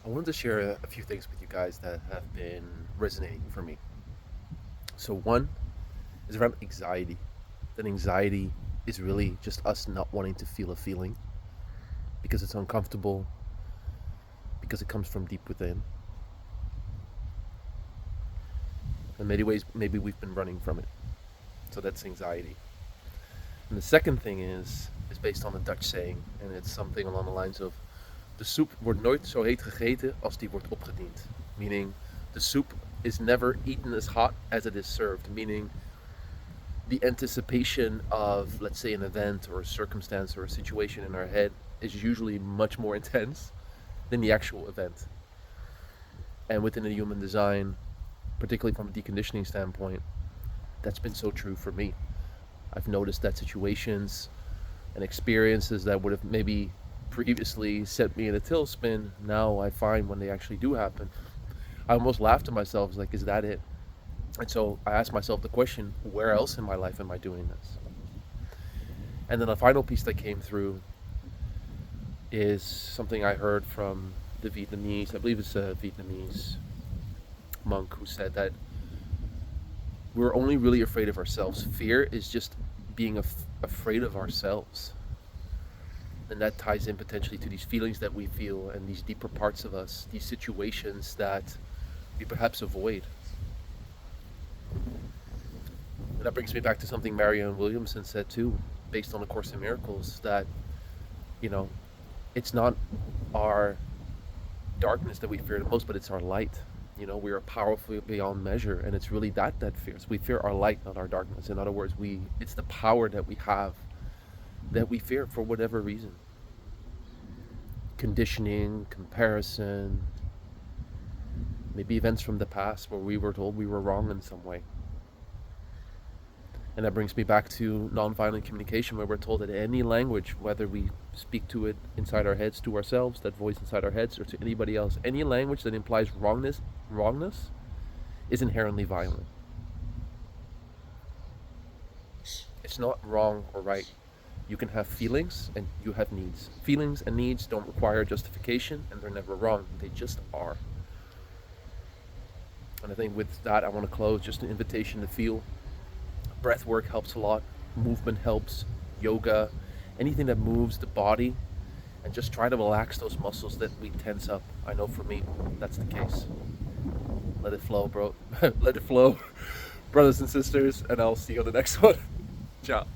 I wanted to share a few things with you guys that have been resonating for me. So, one is around anxiety. That anxiety is really just us not wanting to feel a feeling because it's uncomfortable, because it comes from deep within. In many ways, maybe we've been running from it. So, that's anxiety. And the second thing is based on a Dutch saying, and it's something along the lines of: de soep wordt nooit zo heet gegeten als die wordt opgediend. Meaning, the soup is never eaten as hot as it is served. Meaning, the anticipation of, let's say, an event or a circumstance or a situation in our head is usually much more intense than the actual event. And within the human design, particularly from a deconditioning standpoint, that's been so true for me. I've noticed that situations and experiences that would have maybe previously set me in a tailspin, now I find when they actually do happen, I almost laugh to myself, like, is that it? And so I ask myself the question, where else in my life am I doing this? And then the final piece that came through is something I heard from the Vietnamese, I believe it's a Vietnamese monk, who said that we're only really afraid of ourselves. Fear is just being afraid of ourselves. And that ties in potentially to these feelings that we feel and these deeper parts of us, these situations that we perhaps avoid. And that brings me back to something Marianne Williamson said too, based on A Course in Miracles, that, you know, it's not our darkness that we fear the most, but it's our light. You know, we are powerful beyond measure, and it's really that fears. We fear our light, not our darkness. In other words, it's the power that we have that we fear for whatever reason. Conditioning, comparison, maybe events from the past where we were told we were wrong in some way. And that brings me back to nonviolent communication, where we're told that any language, whether we speak to it inside our heads, to ourselves, that voice inside our heads, or to anybody else, any language that implies wrongness is inherently violent. It's not wrong or right. You can have feelings and you have needs. Feelings and needs don't require justification, and they're never wrong. They just are. And I think with that, I want to close just an invitation to feel. Breath work helps a lot. Movement helps. Yoga, anything that moves the body, and just try to relax those muscles that we tense up. I know for me, that's the case. Let it flow, bro. Let it flow, brothers and sisters, and I'll see you on the next one. Ciao.